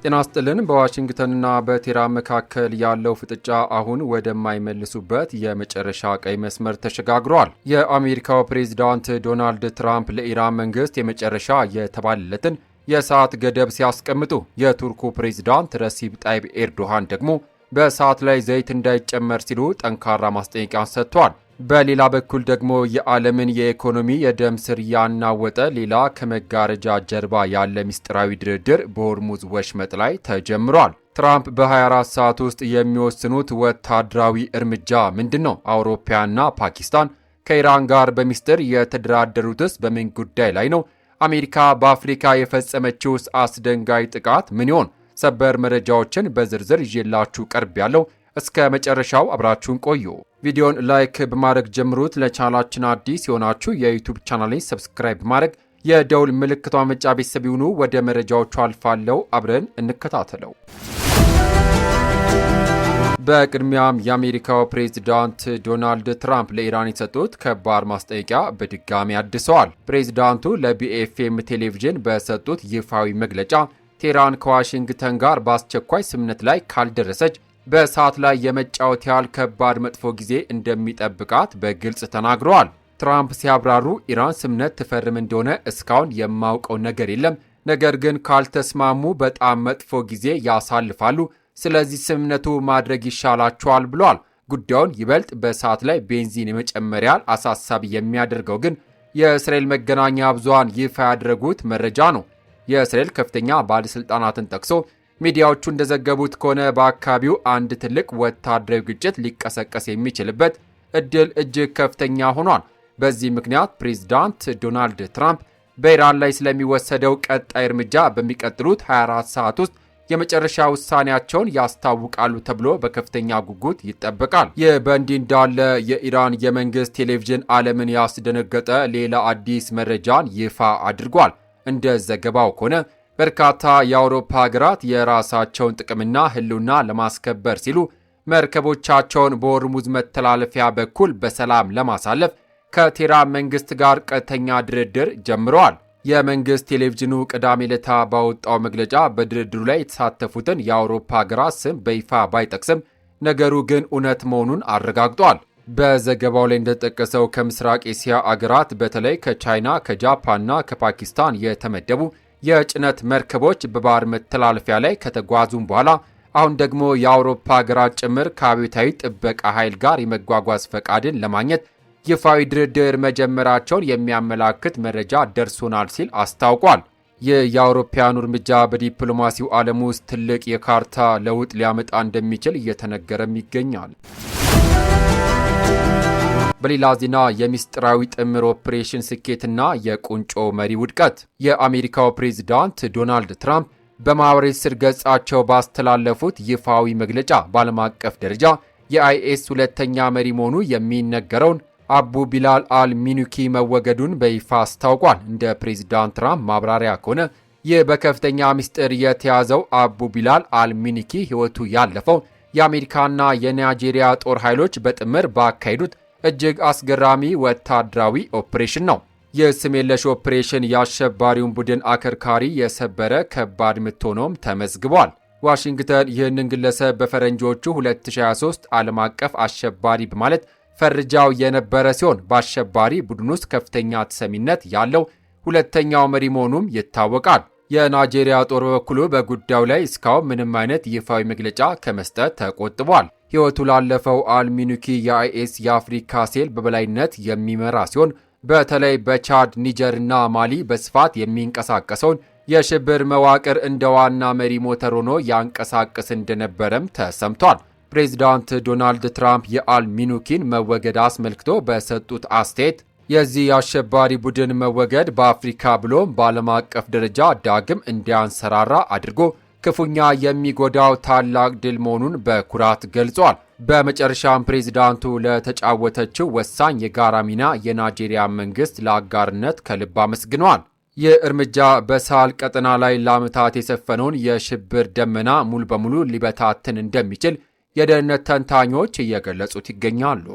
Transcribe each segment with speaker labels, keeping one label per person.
Speaker 1: ጤና ይስጥልን። በዋሽንግተንና በቴህራን መካከል ያለው ፍጥጫ አሁን ወደማይመልሱበት የመጨረሻ ቀይ መስመር ተሸጋግሯል። የአሜሪካው ፕሬዝዳንት ዶናልድ ትራምፕ ለኢራን መንግስት የመጨረሻ የተባለለትን የሰዓት ገደብ ሲያስቀምጡ፣ የቱርኩ ፕሬዝዳንት ረሲብ ጣይብ ኤርዶሃን ደግሞ በሰዓት ላይ ዘይት እንዳይጨመር ሲሉ ጠንካራ ማስጠንቀቂያ ሰጥተዋል። በሌላ በኩል ደግሞ የዓለምን የኢኮኖሚ የደም ስር ያናወጠ ሌላ ከመጋረጃ ጀርባ ያለ ምስጢራዊ ድርድር በሆርሙዝ ወሽመጥ ላይ ተጀምሯል። ትራምፕ በ24 ሰዓት ውስጥ የሚወስኑት ወታደራዊ እርምጃ ምንድን ነው? አውሮፓና ፓኪስታን ከኢራን ጋር በሚስጥር የተደራደሩትስ በምን ጉዳይ ላይ ነው? አሜሪካ በአፍሪካ የፈጸመችውስ አስደንጋጭ ጥቃት ምን ይሆን? ሰበር መረጃዎችን በዝርዝር ይዤላችሁ ቀርብ ያለው እስከ መጨረሻው አብራችሁን ቆዩ። ቪዲዮን ላይክ በማድረግ ጀምሩት። ለቻናላችን አዲስ የሆናችሁ የዩቲዩብ ቻናሌን ሰብስክራይብ በማድረግ የደውል ምልክቷን መጫ ቤተሰብ ይሁኑ። ወደ መረጃዎቹ አልፋለሁ፣ አብረን እንከታተለው። በቅድሚያም የአሜሪካው ፕሬዝዳንት ዶናልድ ትራምፕ ለኢራን የሰጡት ከባድ ማስጠንቀቂያ በድጋሚ አድሰዋል። ፕሬዝዳንቱ ለቢኤፍኤም ቴሌቪዥን በሰጡት ይፋዊ መግለጫ ቴህራን ከዋሽንግተን ጋር በአስቸኳይ ስምምነት ላይ ካልደረሰች በሰዓት ላይ የመጫወት ያህል ከባድ መጥፎ ጊዜ እንደሚጠብቃት በግልጽ ተናግረዋል። ትራምፕ ሲያብራሩ ኢራን ስምምነት ትፈርም እንደሆነ እስካሁን የማውቀው ነገር የለም፣ ነገር ግን ካልተስማሙ በጣም መጥፎ ጊዜ ያሳልፋሉ፣ ስለዚህ ስምምነቱ ማድረግ ይሻላቸዋል ብለዋል። ጉዳዩን ይበልጥ በሰዓት ላይ ቤንዚን የመጨመር ያህል አሳሳቢ የሚያደርገው ግን የእስራኤል መገናኛ ብዙሃን ይፋ ያደረጉት መረጃ ነው። የእስራኤል ከፍተኛ ባለሥልጣናትን ጠቅሶ ሚዲያዎቹ እንደዘገቡት ከሆነ በአካባቢው አንድ ትልቅ ወታደራዊ ግጭት ሊቀሰቀስ የሚችልበት እድል እጅግ ከፍተኛ ሆኗል። በዚህ ምክንያት ፕሬዝዳንት ዶናልድ ትራምፕ በኢራን ላይ ስለሚወሰደው ቀጣይ እርምጃ በሚቀጥሉት 24 ሰዓት ውስጥ የመጨረሻ ውሳኔያቸውን ያስታውቃሉ ተብሎ በከፍተኛ ጉጉት ይጠበቃል። ይህ በእንዲህ እንዳለ የኢራን የመንግስት ቴሌቪዥን ዓለምን ያስደነገጠ ሌላ አዲስ መረጃን ይፋ አድርጓል። እንደ ዘገባው ከሆነ በርካታ የአውሮፓ ሀገራት የራሳቸውን ጥቅምና ሕልውና ለማስከበር ሲሉ መርከቦቻቸውን በሆርሙዝ መተላለፊያ በኩል በሰላም ለማሳለፍ ከቴህራን መንግስት ጋር ቀጥተኛ ድርድር ጀምረዋል። የመንግስት ቴሌቪዥኑ ቅዳሜ ዕለት ባወጣው መግለጫ በድርድሩ ላይ የተሳተፉትን የአውሮፓ ሀገራት ስም በይፋ ባይጠቅስም ነገሩ ግን እውነት መሆኑን አረጋግጧል። በዘገባው ላይ እንደተጠቀሰው ከምስራቅ ኤስያ አገራት በተለይ ከቻይና፣ ከጃፓንና ከፓኪስታን የተመደቡ የጭነት መርከቦች በባህር መተላለፊያ ላይ ከተጓዙም በኋላ አሁን ደግሞ የአውሮፓ ሀገራት ጭምር ከአብዮታዊ ጥበቃ ኃይል ጋር የመጓጓዝ ፈቃድን ለማግኘት ይፋዊ ድርድር መጀመራቸውን የሚያመላክት መረጃ ደርሶናል ሲል አስታውቋል። ይህ የአውሮፓውያኑ እርምጃ በዲፕሎማሲው ዓለም ውስጥ ትልቅ የካርታ ለውጥ ሊያመጣ እንደሚችል እየተነገረም ይገኛል። በሌላ ዜና የሚስጥራዊ ጥምር ኦፕሬሽን ስኬትና የቁንጮ መሪ ውድቀት። የአሜሪካው ፕሬዝዳንት ዶናልድ ትራምፕ በማኅበራዊ ትስስር ገጻቸው ባስተላለፉት ይፋዊ መግለጫ በዓለም አቀፍ ደረጃ የአይኤስ ሁለተኛ መሪ መሆኑ የሚነገረውን አቡ ቢላል አል-ሚኑኪ መወገዱን በይፋ አስታውቋል። እንደ ፕሬዝዳንት ትራምፕ ማብራሪያ ከሆነ ይህ በከፍተኛ ምስጢር የተያዘው አቡ ቢላል አል-ሚኑኪ ሕይወቱ ያለፈው የአሜሪካና የናይጄሪያ ጦር ኃይሎች በጥምር ባካሄዱት እጅግ አስገራሚ ወታደራዊ ኦፕሬሽን ነው። የስም የለሽ ኦፕሬሽን የአሸባሪውን ቡድን አከርካሪ የሰበረ ከባድ ምት ሆኖም ተመዝግቧል። ዋሽንግተን ይህንን ግለሰብ በፈረንጆቹ 2023 ዓለም አቀፍ አሸባሪ በማለት ፈርጃው የነበረ ሲሆን በአሸባሪ ቡድን ውስጥ ከፍተኛ ተሰሚነት ያለው ሁለተኛው መሪ መሆኑም ይታወቃል። የናይጄሪያ ጦር በበኩሉ በጉዳዩ ላይ እስካሁን ምንም አይነት ይፋዊ መግለጫ ከመስጠት ተቆጥቧል። ሕይወቱ ላለፈው አል-ሚኑኪ የአይኤስ የአፍሪካ ሴል በበላይነት የሚመራ ሲሆን በተለይ በቻድ፣ ኒጀርና ማሊ በስፋት የሚንቀሳቀሰውን የሽብር መዋቅር እንደ ዋና መሪ ሞተር ሆኖ ያንቀሳቅስ እንደነበረም ተሰምቷል። ፕሬዝዳንት ዶናልድ ትራምፕ የአል-ሚኑኪን መወገድ አስመልክቶ በሰጡት አስተያየት የዚህ የአሸባሪ ቡድን መወገድ በአፍሪካ ብሎም በዓለም አቀፍ ደረጃ ዳግም እንዲያንሰራራ አድርጎ ክፉኛ የሚጎዳው ታላቅ ድል መሆኑን በኩራት ገልጿል። በመጨረሻም ፕሬዝዳንቱ ለተጫወተችው ወሳኝ የጋራ ሚና የናይጄሪያ መንግስት ለአጋርነት ከልብ አመስግነዋል። ይህ እርምጃ በሳህል ቀጠና ላይ ለዓመታት የሰፈነውን የሽብር ደመና ሙሉ በሙሉ ሊበታትን እንደሚችል የደህንነት ተንታኞች እየገለጹት ይገኛሉ።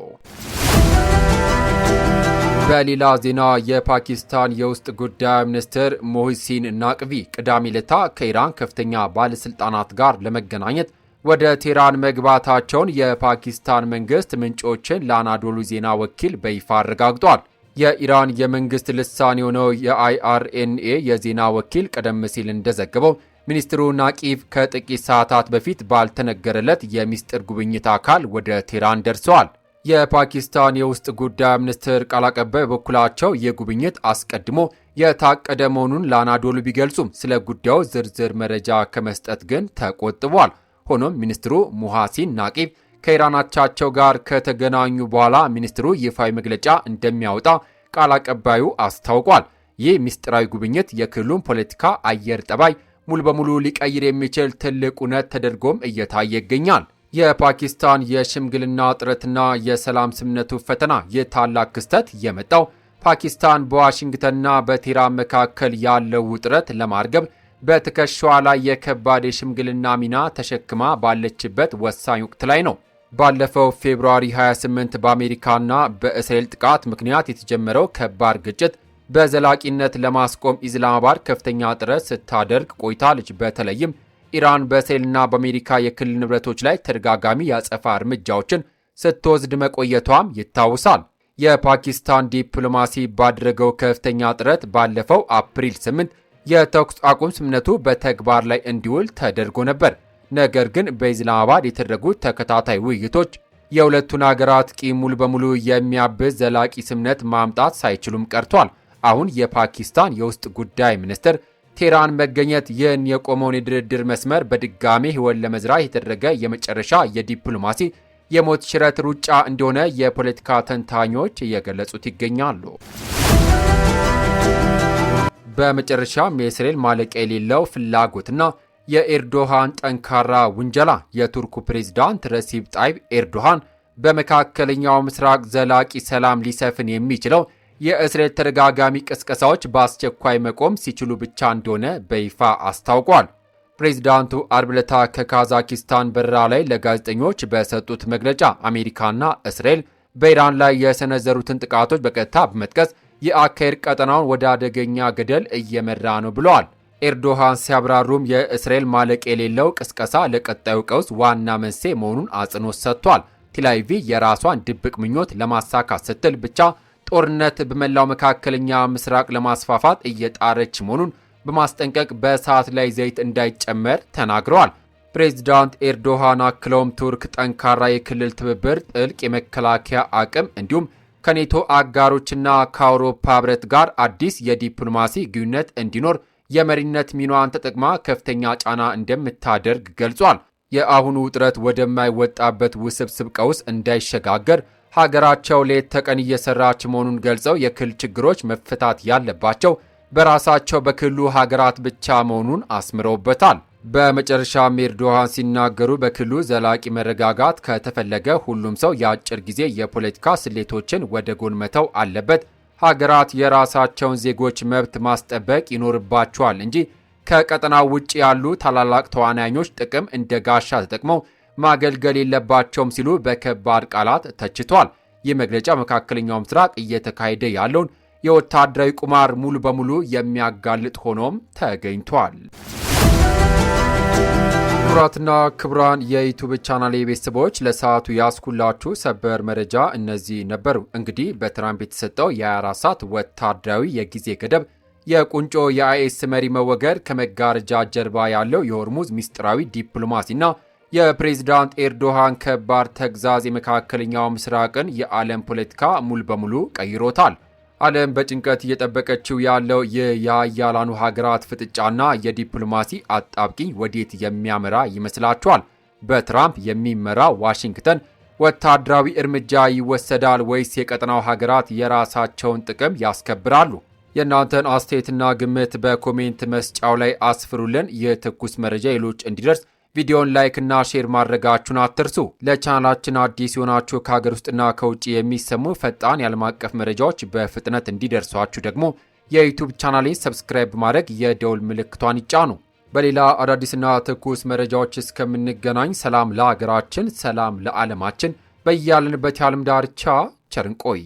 Speaker 1: በሌላ ዜና የፓኪስታን የውስጥ ጉዳይ ሚኒስትር ሞህሲን ናቅቪ ቅዳሜ ዕለት ከኢራን ከፍተኛ ባለስልጣናት ጋር ለመገናኘት ወደ ቴህራን መግባታቸውን የፓኪስታን መንግስት ምንጮችን ለአናዶሉ ዜና ወኪል በይፋ አረጋግጧል። የኢራን የመንግስት ልሳን የሆነው የአይአርኤንኤ የዜና ወኪል ቀደም ሲል እንደዘገበው ሚኒስትሩ ናቂቭ ከጥቂት ሰዓታት በፊት ባልተነገረለት የሚስጥር ጉብኝት አካል ወደ ቴህራን ደርሰዋል። የፓኪስታን የውስጥ ጉዳይ ሚኒስትር ቃል አቀባይ በበኩላቸው ይህ ጉብኝት አስቀድሞ የታቀደ መሆኑን ለአናዶሉ ቢገልጹም ስለ ጉዳዩ ዝርዝር መረጃ ከመስጠት ግን ተቆጥቧል። ሆኖም ሚኒስትሩ ሙሐሲን ናቂቭ ከኢራን አቻቸው ጋር ከተገናኙ በኋላ ሚኒስትሩ ይፋዊ መግለጫ እንደሚያወጣ ቃል አቀባዩ አስታውቋል። ይህ ምስጢራዊ ጉብኝት የክልሉን ፖለቲካ አየር ጠባይ ሙሉ በሙሉ ሊቀይር የሚችል ትልቅ እውነት ተደርጎም እየታየ ይገኛል። የፓኪስታን የሽምግልና ጥረትና የሰላም ስምምነቱ ፈተና ይህ ታላቅ ክስተት የመጣው ፓኪስታን በዋሽንግተንና በቴህራን መካከል ያለው ውጥረት ለማርገብ በትከሻዋ ላይ የከባድ የሽምግልና ሚና ተሸክማ ባለችበት ወሳኝ ወቅት ላይ ነው። ባለፈው ፌብሩዋሪ 28 በአሜሪካና በእስራኤል ጥቃት ምክንያት የተጀመረው ከባድ ግጭት በዘላቂነት ለማስቆም ኢስላማባድ ከፍተኛ ጥረት ስታደርግ ቆይታለች። በተለይም ኢራን በእስራኤልና በአሜሪካ የክልል ንብረቶች ላይ ተደጋጋሚ የአጸፋ እርምጃዎችን ስትወስድ መቆየቷም ይታወሳል። የፓኪስታን ዲፕሎማሲ ባደረገው ከፍተኛ ጥረት ባለፈው አፕሪል 8 የተኩስ አቁም ስምምነቱ በተግባር ላይ እንዲውል ተደርጎ ነበር። ነገር ግን በኢስላማባድ የተደረጉት ተከታታይ ውይይቶች የሁለቱን ሀገራት ቂም ሙሉ በሙሉ የሚያብዝ ዘላቂ ስምምነት ማምጣት ሳይችሉም ቀርቷል። አሁን የፓኪስታን የውስጥ ጉዳይ ሚኒስትር ቴህራን መገኘት ይህን የቆመውን የድርድር መስመር በድጋሜ ሕይወት ለመዝራት የተደረገ የመጨረሻ የዲፕሎማሲ የሞት ሽረት ሩጫ እንደሆነ የፖለቲካ ተንታኞች እየገለጹት ይገኛሉ። በመጨረሻም የእስራኤል ማለቂያ የሌለው ፍላጎትና የኤርዶሃን ጠንካራ ውንጀላ የቱርኩ ፕሬዝዳንት ረሲብ ጣይብ ኤርዶሃን በመካከለኛው ምስራቅ ዘላቂ ሰላም ሊሰፍን የሚችለው የእስራኤል ተደጋጋሚ ቅስቀሳዎች በአስቸኳይ መቆም ሲችሉ ብቻ እንደሆነ በይፋ አስታውቋል። ፕሬዝዳንቱ አርብ ዕለት ከካዛኪስታን በረራ ላይ ለጋዜጠኞች በሰጡት መግለጫ አሜሪካና እስራኤል በኢራን ላይ የሰነዘሩትን ጥቃቶች በቀጥታ በመጥቀስ የአካሄድ ቀጠናውን ወደ አደገኛ ገደል እየመራ ነው ብለዋል። ኤርዶሃን ሲያብራሩም የእስራኤል ማለቂያ የሌለው ቅስቀሳ ለቀጣዩ ቀውስ ዋና መንስኤ መሆኑን አጽንኦት ሰጥቷል። ቴልአቪቭ የራሷን ድብቅ ምኞት ለማሳካት ስትል ብቻ ጦርነት በመላው መካከለኛ ምስራቅ ለማስፋፋት እየጣረች መሆኑን በማስጠንቀቅ በእሳት ላይ ዘይት እንዳይጨመር ተናግረዋል። ፕሬዝዳንት ኤርዶሃን አክለውም ቱርክ ጠንካራ የክልል ትብብር፣ ጥልቅ የመከላከያ አቅም እንዲሁም ከኔቶ አጋሮችና ከአውሮፓ ህብረት ጋር አዲስ የዲፕሎማሲ ግንኙነት እንዲኖር የመሪነት ሚናዋን ተጠቅማ ከፍተኛ ጫና እንደምታደርግ ገልጿል። የአሁኑ ውጥረት ወደማይወጣበት ውስብስብ ቀውስ እንዳይሸጋገር ሀገራቸው ሌት ተቀን እየሰራች መሆኑን ገልጸው የክልል ችግሮች መፈታት ያለባቸው በራሳቸው በክልሉ ሀገራት ብቻ መሆኑን አስምረውበታል። በመጨረሻም ኤርዶሃን ሲናገሩ በክልሉ ዘላቂ መረጋጋት ከተፈለገ ሁሉም ሰው የአጭር ጊዜ የፖለቲካ ስሌቶችን ወደ ጎን መተው አለበት። ሀገራት የራሳቸውን ዜጎች መብት ማስጠበቅ ይኖርባቸዋል እንጂ ከቀጠናው ውጭ ያሉ ታላላቅ ተዋናዮች ጥቅም እንደ ጋሻ ተጠቅመው ማገልገል የለባቸውም ሲሉ በከባድ ቃላት ተችቷል። ይህ መግለጫ መካከለኛው ምስራቅ እየተካሄደ ያለውን የወታደራዊ ቁማር ሙሉ በሙሉ የሚያጋልጥ ሆኖም ተገኝቷል። ክቡራትና ክቡራን የዩቲዩብ ቻናል ቤተሰቦች ለሰዓቱ ያስኩላችሁ ሰበር መረጃ እነዚህ ነበሩ። እንግዲህ በትራምፕ የተሰጠው የ24 ሰዓት ወታደራዊ የጊዜ ገደብ የቁንጮ የአይኤስ መሪ መወገድ ከመጋረጃ ጀርባ ያለው የሆርሙዝ ሚስጥራዊ ዲፕሎማሲና የፕሬዝዳንት ኤርዶሃን ከባድ ተግዛዝ የመካከለኛው ምስራቅን የዓለም ፖለቲካ ሙሉ በሙሉ ቀይሮታል። ዓለም በጭንቀት እየጠበቀችው ያለው የሀያላኑ ሀገራት ፍጥጫና የዲፕሎማሲ አጣብቂኝ ወዴት የሚያመራ ይመስላችኋል? በትራምፕ የሚመራ ዋሽንግተን ወታደራዊ እርምጃ ይወሰዳል ወይስ የቀጠናው ሀገራት የራሳቸውን ጥቅም ያስከብራሉ? የእናንተን አስተያየትና ግምት በኮሜንት መስጫው ላይ አስፍሩልን። የትኩስ መረጃ ሌሎች እንዲደርስ ቪዲዮን ላይክ እና ሼር ማድረጋችሁን አትርሱ። ለቻናላችን አዲስ የሆናችሁ ከሀገር ውስጥና ከውጭ የሚሰሙ ፈጣን የዓለም አቀፍ መረጃዎች በፍጥነት እንዲደርሷችሁ ደግሞ የዩቲዩብ ቻናሌን ሰብስክራይብ በማድረግ የደውል ምልክቷን ይጫኑ። በሌላ አዳዲስና ትኩስ መረጃዎች እስከምንገናኝ ሰላም ለሀገራችን፣ ሰላም ለዓለማችን፣ በያለንበት የዓለም ዳርቻ ቸር እንቆይ።